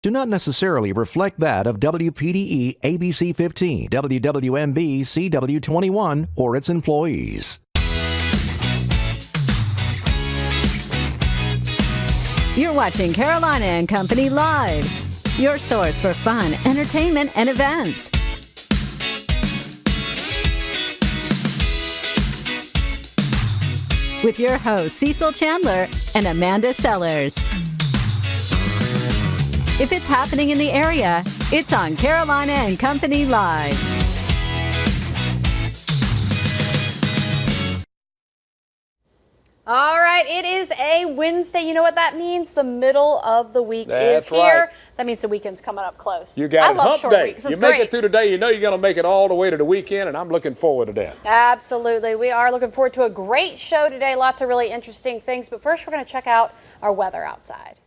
do not necessarily reflect that of WPDE ABC 15, WWMB CW 21, or its employees. You're watching Carolina and Company Live, your source for fun, entertainment, and events. With your hosts, Cecil Chandler and Amanda Sellers. If it's happening in the area, it's on Carolina and Company Live. All right, it is a Wednesday. You know what that means? The middle of the week is here. Right. That means the weekend's coming up close. You got I love hump short day. weeks. It's you make great. it through today, you know you're going to make it all the way to the weekend, and I'm looking forward to that. Absolutely. We are looking forward to a great show today. Lots of really interesting things. But first, we're going to check out our weather outside.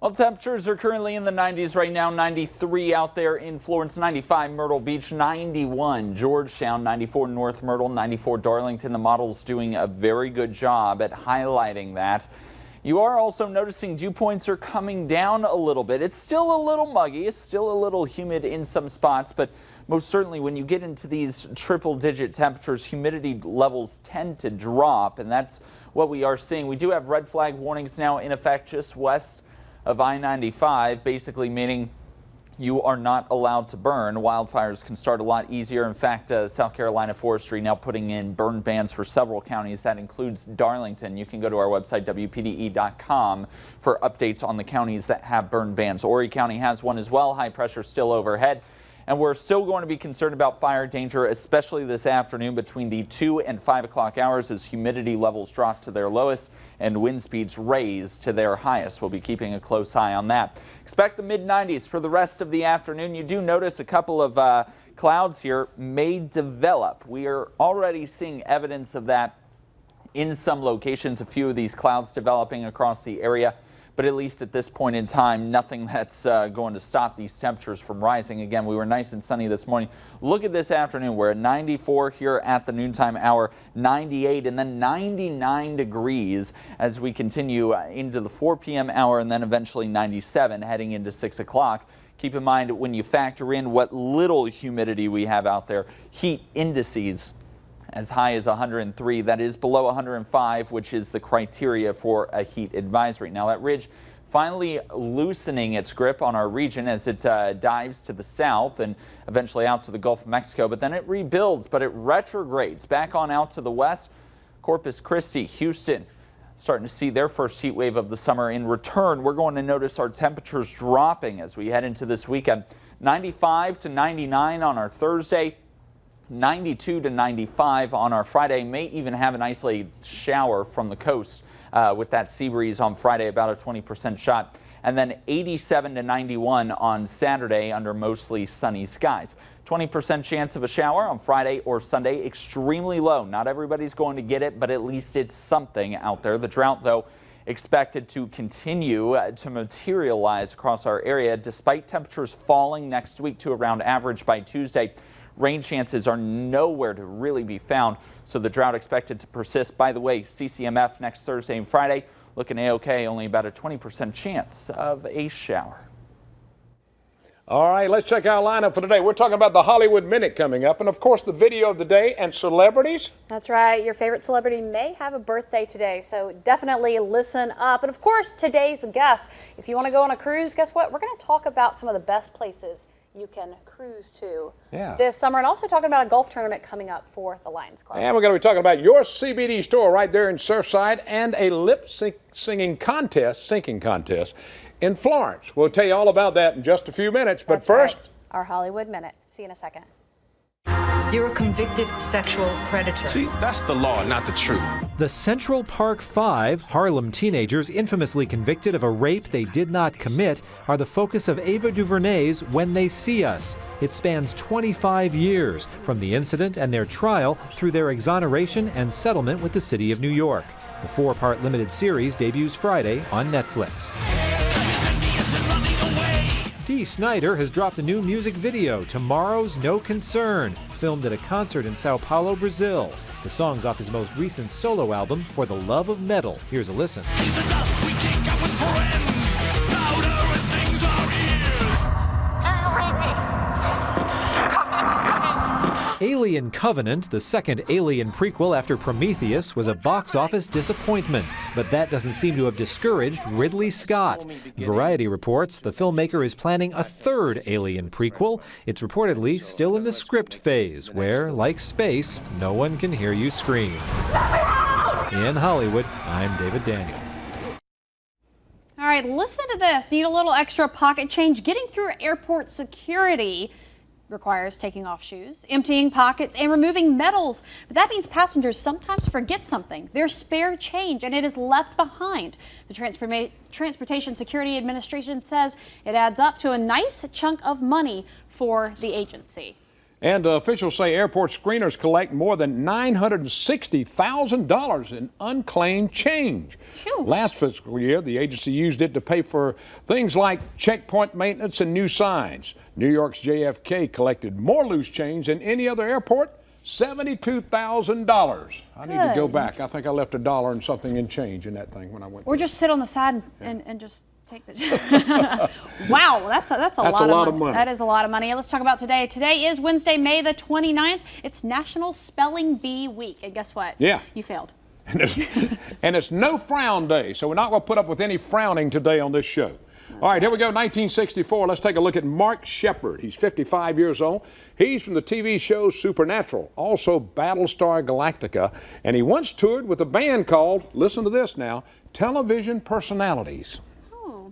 Well, temperatures are currently in the 90s right now. 93 out there in Florence, 95 Myrtle Beach, 91 Georgetown, 94 North Myrtle, 94 Darlington. The model's doing a very good job at highlighting that. You are also noticing dew points are coming down a little bit. It's still a little muggy. It's still a little humid in some spots, but most certainly when you get into these triple-digit temperatures, humidity levels tend to drop, and that's what we are seeing. We do have red flag warnings now in effect just west of I-95, basically meaning you are not allowed to burn. Wildfires can start a lot easier. In fact, South Carolina Forestry now putting in burn bans for several counties. That includes Darlington. You can go to our website, WPDE.com, for updates on the counties that have burn bans. Horry County has one as well. High pressure still overhead. And we're still going to be concerned about fire danger, especially this afternoon between the 2 and 5 o'clock hours as humidity levels drop to their lowest and wind speeds raise to their highest. We'll be keeping a close eye on that. Expect the mid-90s for the rest of the afternoon. You do notice a couple of clouds here may develop. We are already seeing evidence of that in some locations, a few of these clouds developing across the area. But at least at this point in time, nothing that's going to stop these temperatures from rising. Again, we were nice and sunny this morning. Look at this afternoon. We're at 94 here at the noontime hour, 98 and then 99 degrees as we continue into the 4 p.m. hour and then eventually 97 heading into 6 o'clock. Keep in mind when you factor in what little humidity we have out there, heat indices as high as 103. That is below 105, which is the criteria for a heat advisory. Now that ridge finally loosening its grip on our region as it dives to the south and eventually out to the Gulf of Mexico, but then it rebuilds, but it retrogrades back on out to the west. Corpus Christi, Houston, starting to see their first heat wave of the summer. In return, we're going to notice our temperatures dropping as we head into this weekend. 95 to 99 on our Thursday. 92 to 95 on our Friday. May even have an isolated shower from the coast with that sea breeze on Friday, about a 20% shot. And then 87 to 91 on Saturday under mostly sunny skies. 20% chance of a shower on Friday or Sunday. Extremely low. Not everybody's going to get it, but at least it's something out there. The drought, though, expected to continue to materialize across our area despite temperatures falling next week to around average by Tuesday. Rain chances are nowhere to really be found, so the drought expected to persist. By the way, CCMF next Thursday and Friday looking A-OK, only about a 20% chance of a shower. All right, let's check our lineup for today. We're talking about the Hollywood Minute coming up, and of course the video of the day and celebrities. That's right. Your favorite celebrity may have a birthday today, so definitely listen up. And of course, today's guest, if you want to go on a cruise, guess what? We're going to talk about some of the best places you can cruise to this summer, and also talking about a golf tournament coming up for the Lions Club. And we're going to be talking about your CBD store right there in Surfside and a lip-syncing contest in Florence. We'll tell you all about that in just a few minutes, but first, our Hollywood Minute. See you in a second. You're a convicted sexual predator. See, that's the law, not the truth. The Central Park Five, Harlem teenagers infamously convicted of a rape they did not commit, are the focus of Ava DuVernay's When They See Us. It spans 25 years, from the incident and their trial through their exoneration and settlement with the city of New York. The 4-part limited series debuts Friday on Netflix. Dee Snider has dropped a new music video, Tomorrow's No Concern, filmed at a concert in Sao Paulo, Brazil. The song's off his most recent solo album, For the Love of Metal. Here's a listen. Alien Covenant, the second Alien prequel after Prometheus, was a box office disappointment. But that doesn't seem to have discouraged Ridley Scott. Variety reports the filmmaker is planning a third Alien prequel. It's reportedly still in the script phase, where, like space, no one can hear you scream. In Hollywood, I'm David Daniel. All right, listen to this. Need a little extra pocket change? Getting through airport security requires taking off shoes, emptying pockets, and removing medals. But that means passengers sometimes forget something, their spare change, and it is left behind. The Transportation Security Administration says it adds up to a nice chunk of money for the agency. And officials say airport screeners collect more than $960,000 in unclaimed change. Phew. Last fiscal year, the agency used it to pay for things like checkpoint maintenance and new signs. New York's JFK collected more loose change than any other airport, $72,000. I need to go back. I think I left $1 and something in change in that thing when I went Or through. just sit on the side and just take the Wow, that's a lot of money. That is a lot of money. Let's talk about today. Today is Wednesday, May the 29th. It's National Spelling Bee Week. And guess what? Yeah. You failed. And it's no frown day, so we're not going to put up with any frowning today on this show. All right, here we go, 1964. Let's take a look at Mark Shepard. He's 55 years old. He's from the TV show Supernatural, also Battlestar Galactica, and he once toured with a band called, listen to this now, Television Personalities.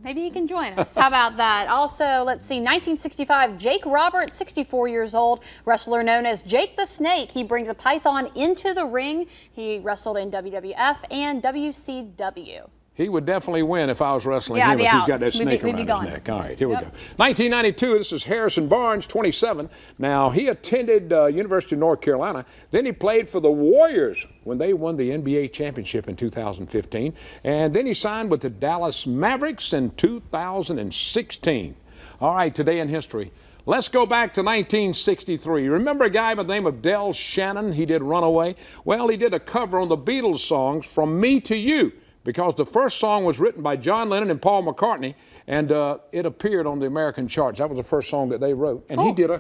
Maybe he can join us. How about that? Also, let's see, 1965, Jake Roberts, 64 years old, wrestler known as Jake the Snake. He brings a python into the ring. He wrestled in WWF and WCW. He would definitely win if I was wrestling Yeah, him, if he's got that We'd snake be around his gone. neck. All right, here we go. 1992, this is Harrison Barnes, 27. Now, he attended University of North Carolina. Then he played for the Warriors when they won the NBA championship in 2015. And then he signed with the Dallas Mavericks in 2016. All right, today in history. Let's go back to 1963. Remember a guy by the name of Del Shannon? He did Runaway. Well, he did a cover on the Beatles songs, From Me to You, because the first song was written by John Lennon and Paul McCartney, and it appeared on the American charts. That was the first song that they wrote, and he did a,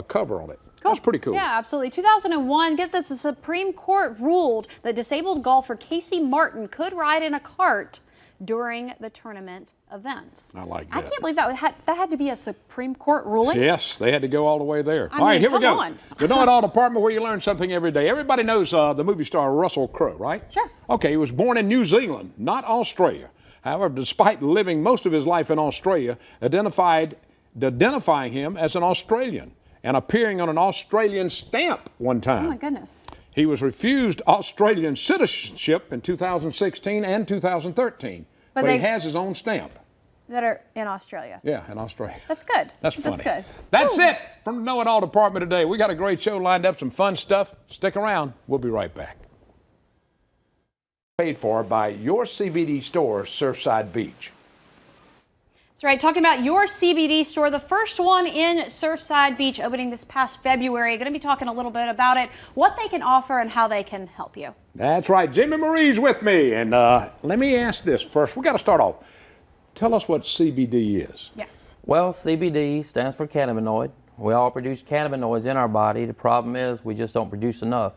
cover on it. Cool. That's pretty cool. Yeah, absolutely. 2001, get this, the Supreme Court ruled that disabled golfer Casey Martin could ride in a cart during the tournament events. I like that. I can't believe that had to be a Supreme Court ruling. Yes, they had to go all the way there. I All right, mean, here we go. come on. The Know It All department where you learn something every day. Everybody knows the movie star Russell Crowe, right? Sure. Okay, he was born in New Zealand, not Australia. However, despite living most of his life in Australia, identifying him as an Australian and appearing on an Australian stamp one time. Oh my goodness. He was refused Australian citizenship in 2016 and 2013, but he has his own stamp. That are in Australia. Yeah, in Australia. That's good. That's funny. That's good. That's it from the Know It All department today. We got a great show lined up, some fun stuff. Stick around. We'll be right back. Paid for by your CBD store, Surfside Beach. That's right. Talking about your CBD store, the first one in Surfside Beach, opening this past February. Going to be talking a little bit about it, what they can offer, and how they can help you. That's right. Jimmy Marie's with me. And let me ask this first. We got to start off. Tell us what CBD is. Yes. Well, CBD stands for cannabinoid. We all produce cannabinoids in our body. The problem is we just don't produce enough.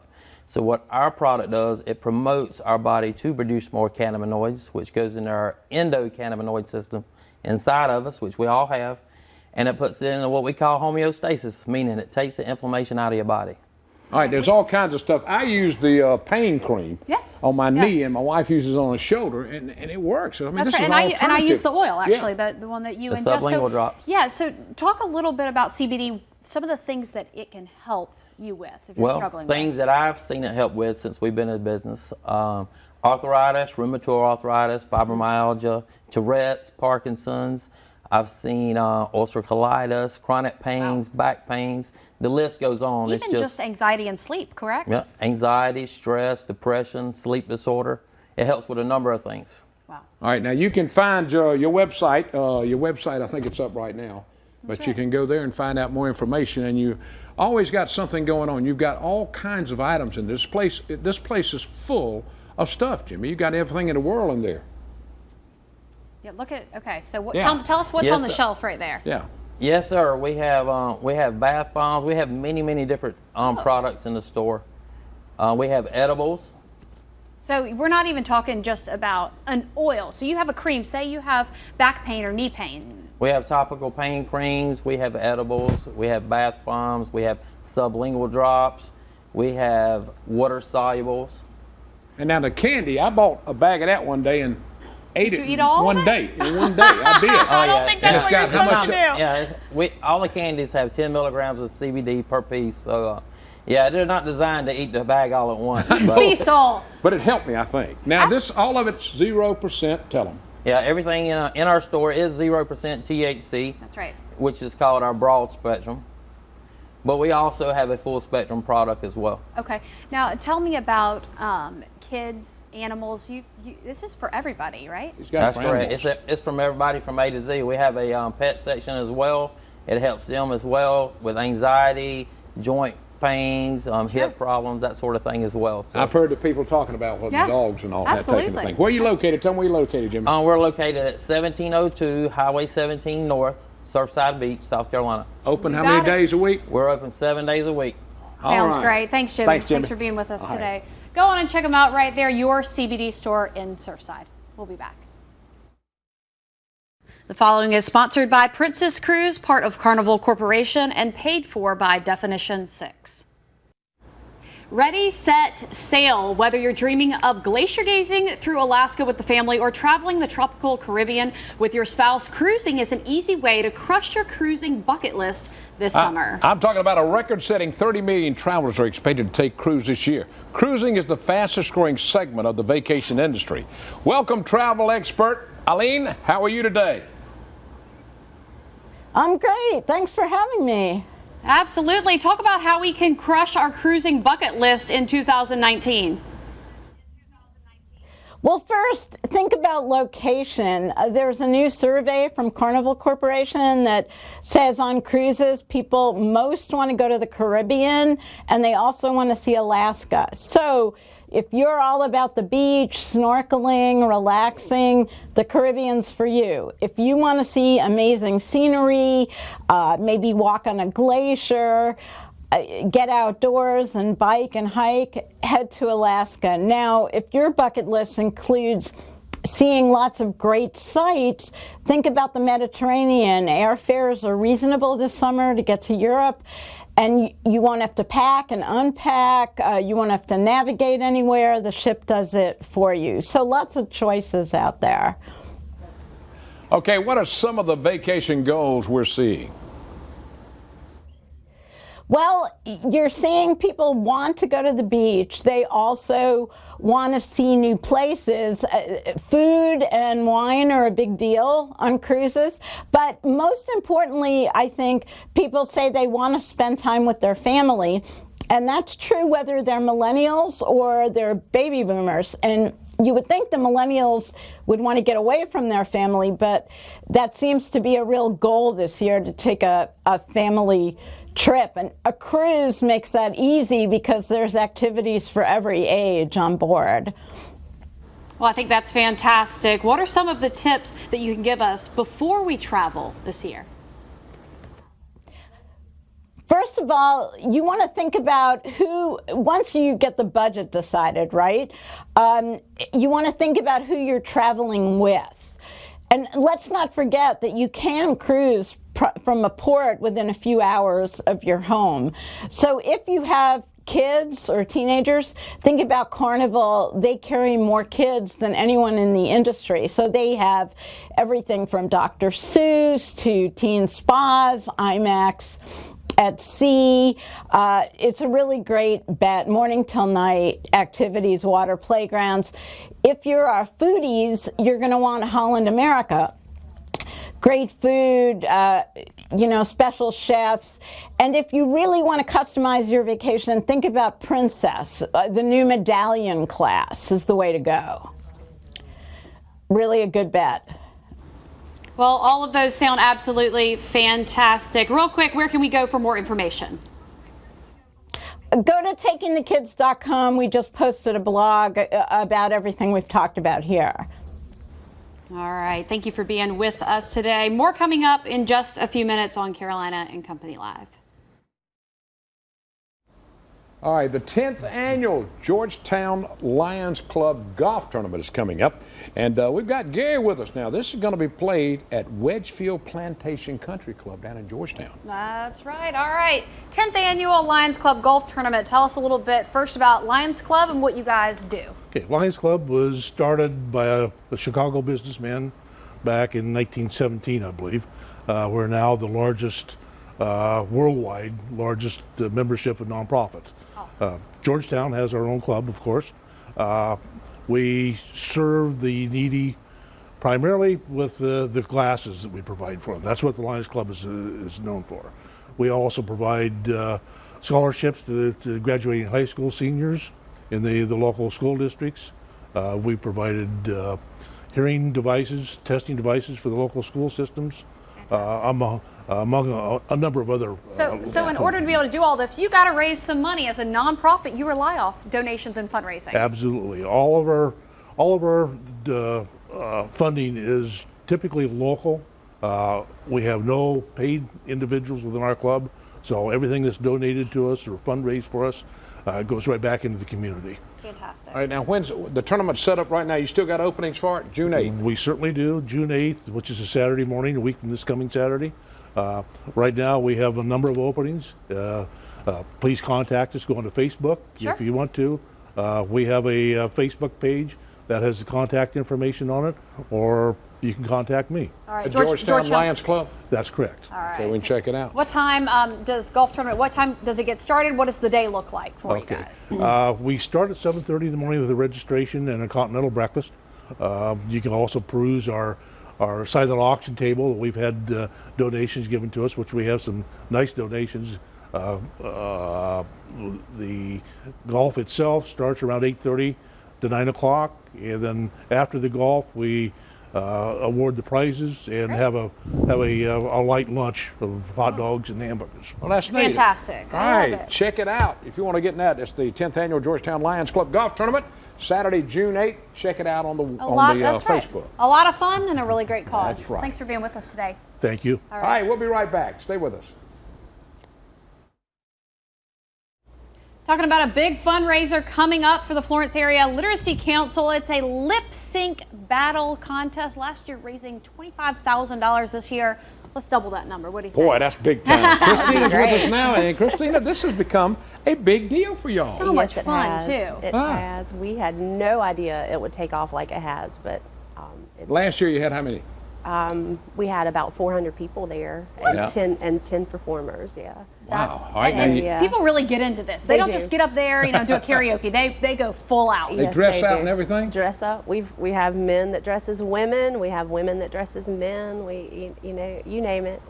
So what our product does, it promotes our body to produce more cannabinoids, which goes into our endocannabinoid system inside of us, which we all have, and it puts it into what we call homeostasis, meaning it takes the inflammation out of your body. All right, there's all kinds of stuff. I use the pain cream on my knee, and my wife uses it on the shoulder, and it works. I mean, That's this right, is and I use the oil, actually, Yeah. the one that you The ingest. sublingual drops. Yeah, so talk a little bit about CBD, some of the things that it can help you with if you're struggling with. Things that I've seen it help with since we've been in business, arthritis, rheumatoid arthritis, fibromyalgia, Tourette's, Parkinson's. I've seen ulcerative colitis, chronic pains, back pains. The list goes on. Even it's just anxiety and sleep, correct? Yeah, anxiety, stress, depression, sleep disorder. It helps with a number of things. Wow. All right, now you can find your website. Your website, I think it's up right now. But you can go there and find out more information, and you always got something going on. You've got all kinds of items in this place. This place is full of stuff, Jimmy. You got everything in the world in there. Yeah, look at, okay, so what, Yeah. tell us what's Yes, on the sir. shelf right there. Yeah. Yes, sir. We have bath bombs. We have many different products in the store. We have edibles. So we're not even talking just about an oil. So you have a cream, say you have back pain or knee pain. We have topical pain creams. We have edibles. We have bath bombs. We have sublingual drops. We have water solubles. And now the candy, I bought a bag of that one day and ate Did it you eat all one of it? day. In one day, I did. I don't think And that's it's what you're got how supposed to much? do. Yeah, all the candies have 10 milligrams of CBD per piece. So, yeah, they're not designed to eat the bag all at once. but- Sea salt. But it helped me, I think. Now all of it's 0%. Tell them. Yeah, everything in our store is 0% THC. That's right. Which is called our broad spectrum. But we also have a full spectrum product as well. Okay. Now tell me about kids, animals. This is for everybody, right? He's got That's for correct. animals. It's from everybody from A to Z. We have a pet section as well. It helps them as well with anxiety, joint pains, hip problems, that sort of thing as well. So, I've heard the people talking about the dogs and all that type of absolutely. thing. Where are you located? Tell me where you're located, Jimmy. we're located at 1702 Highway 17 North, Surfside Beach, South Carolina. Open how got many it. days a week? We're open 7 days a week. Sounds All right. great. Thanks, Jimmy. Thanks, Jimmy. Thanks for being with us All right. today. Go on and check them out right there, your CBD store in Surfside. We'll be back. The following is sponsored by Princess Cruise, part of Carnival Corporation, and paid for by Definition 6. Ready, set, sail. Whether you're dreaming of glacier gazing through Alaska with the family or traveling the tropical Caribbean with your spouse, cruising is an easy way to crush your cruising bucket list this summer. I'm talking about a record-setting 30 million travelers are expected to take cruise this year. Cruising is the fastest-growing segment of the vacation industry. Welcome, travel expert Eileen. How are you today? I'm great. Thanks for having me. Absolutely. Talk about how we can crush our cruising bucket list in 2019. Well, first, think about location. There's a new survey from Carnival Corporation that says on cruises, people most want to go to the Caribbean, and they also want to see Alaska. So if you're all about the beach, snorkeling, relaxing, the Caribbean's for you. If you want to see amazing scenery, maybe walk on a glacier, get outdoors and bike and hike, head to Alaska. Now, if your bucket list includes seeing lots of great sights, think about the Mediterranean. Airfares are reasonable this summer to get to Europe. And you won't have to pack and unpack. You won't have to navigate anywhere. The ship does it for you. So lots of choices out there. Okay, what are some of the vacation goals we're seeing? Well, you're seeing people want to go to the beach. They also want to see new places. Food and wine are a big deal on cruises. But most importantly, I think people say they want to spend time with their family. And that's true whether they're millennials or they're baby boomers. And you would think the millennials would want to get away from their family, but that seems to be a real goal this year, to take a family trip. And a cruise makes that easy because there's activities for every age on board. Well, I think that's fantastic. What are some of the tips that you can give us before we travel this year? First of all, you want to think about once you get the budget decided, right? You want to think about who you're traveling with. And let's not forget that you can cruise from a port within a few hours of your home. So if you have kids or teenagers, think about Carnival. They carry more kids than anyone in the industry. So they have everything from Dr. Seuss to teen spas, IMAX at sea. It's a really great bet. Morning till night activities, water playgrounds. If you're our foodies, you're going to want Holland America. Great food, special chefs. And if you really want to customize your vacation, think about Princess. The new medallion class is the way to go. Really a good bet. Well, all of those sound absolutely fantastic. Real quick, where can we go for more information? Go to takingthekids.com. We just posted a blog about everything we've talked about here. All right. Thank you for being with us today. More coming up in just a few minutes on Carolina and Company Live. All right, the 10th annual Georgetown Lions Club Golf Tournament is coming up, and we've got Gary with us now. This is going to be played at Wedgefield Plantation Country Club down in Georgetown. That's right. All right, 10th annual Lions Club Golf Tournament. Tell us a little bit first about Lions Club and what you guys do. Okay, Lions Club was started by a Chicago businessman back in 1917, I believe. We're now the largest, worldwide largest membership of nonprofits. Georgetown has our own club, of course. We serve the needy primarily with the glasses that we provide for them. That's what the Lions Club is known for. We also provide scholarships to the graduating high school seniors in the local school districts. We provided hearing devices, testing devices for the local school systems. Among a number of other. So in order to be able to do all this, you got to raise some money. As a nonprofit, you rely off donations and fundraising. Absolutely, all of our funding is typically local. We have no paid individuals within our club, so everything that's donated to us or fundraised for us goes right back into the community. Fantastic. All right, now when's the tournament set up right now? You still got openings for it? June 8th? We certainly do. June 8th, which is a Saturday morning, a week from this coming Saturday. Right now we have a number of openings. Please contact us. Go on to Facebook if you want to. We have a Facebook page that has the contact information on it, or you can contact me. All right, Georgetown Lions Club? That's correct. All right. Okay, we can check it out. What time does golf tournament, what time does it get started? What does the day look like for you guys? We start at 7:30 in the morning with a registration and a continental breakfast. You can also peruse our silent auction table. We've had donations given to us, which we have some nice donations. The golf itself starts around 8:30 to 9 o'clock, and then after the golf we award the prizes and have a light lunch of hot dogs and hamburgers. Well, that's neat. Fantastic. All right, check it out. If you want to get in that, it's the 10th annual Georgetown Lions Club Golf Tournament, Saturday, June 8th. Check it out on the Facebook. A lot of fun and a really great cause. That's right. Thanks for being with us today. Thank you. All right, we'll be right back. Stay with us. Talking about a big fundraiser coming up for the Florence Area Literacy Council. It's a lip sync battle contest. Last year raising $25,000. This year, let's double that number. What do you think? Boy, that's big time. Christina's with us now, and Christina, this has become a big deal for y'all. So much fun, too. It has. We had no idea it would take off like it has, but last year you had how many? We had about 400 people there and 10 performers. Yeah. Wow. All right, people really get into this. They don't just get up there, do a karaoke. They go full out. They dress out and everything. Dress up. We have men that dress as women. We have women that dress as men. You name it.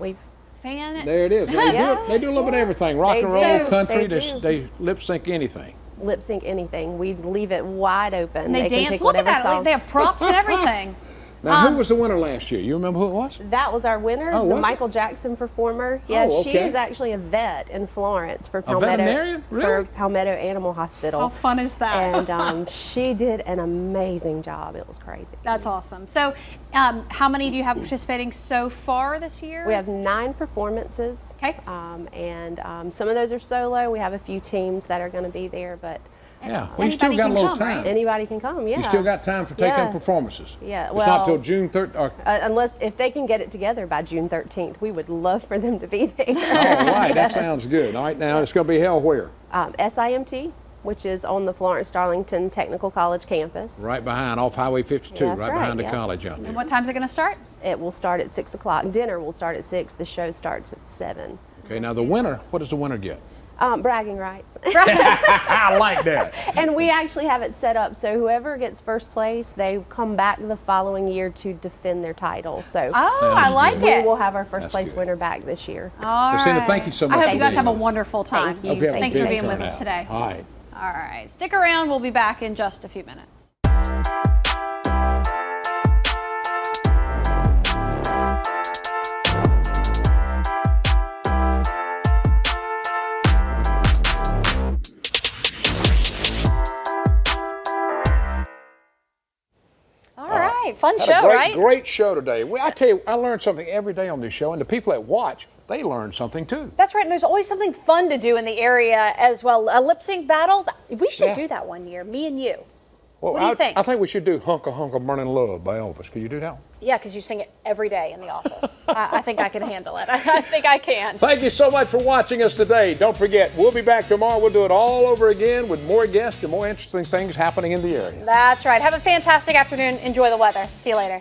There it is. They do a little bit of everything. Rock and roll, country. They lip sync anything. Lip sync anything. We leave it wide open. And they dance. Look at that. Song. They have props and everything. Now, who was the winner last year? You remember who it was? That was our winner, the Michael Jackson performer. Yeah, she is actually a vet in Florence for Palmetto, for Palmetto Animal Hospital. How fun is that? And she did an amazing job. It was crazy. That's awesome. So, how many do you have participating so far this year? We have 9 performances. Okay. And some of those are solo. We have a few teams that are going to be there, but. Yeah, well, you still got a little time. Right? Anybody can come, yeah. You still got time for taking performances. Yeah, well. It's not till June 13th. Unless, if they can get it together by June 13th, we would love for them to be there. All right, that sounds good. All right, now it's going to be held where? SIMT, which is on the Florence Darlington Technical College campus. Right behind, off Highway 52, right behind the college out there. And what time's it going to start? It will start at 6 o'clock. Dinner will start at 6. The show starts at 7. Okay, now the winner, what does the winner get? Bragging rights. I like that. And we actually have it set up so whoever gets first place, they come back the following year to defend their title. So I like it. We will have our first place winner back this year. All Christina, right. thank you so much. I hope you guys have a wonderful time. Thank you. Thanks for being with us today. All right. All right. Stick around. We'll be back in just a few minutes. right. Fun show, right? Great show today. I tell you, I learned something every day on this show, and the people that watch, they learn something too. That's right. And there's always something fun to do in the area as well. A lip sync battle. We should do that one year, me and you. Well, what do you think? I think we should do Hunka Hunka Burning Love by Elvis. Could you do that one? Yeah, because you sing it every day in the office. I think I can handle it. I think I can. Thank you so much for watching us today. Don't forget, we'll be back tomorrow. We'll do it all over again with more guests and more interesting things happening in the area. That's right. Have a fantastic afternoon. Enjoy the weather. See you later.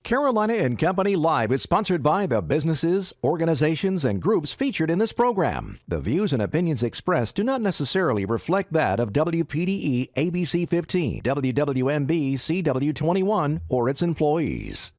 Carolina and Company Live is sponsored by the businesses, organizations, and groups featured in this program. The views and opinions expressed do not necessarily reflect that of WPDE ABC 15, WWMB CW 21, or its employees.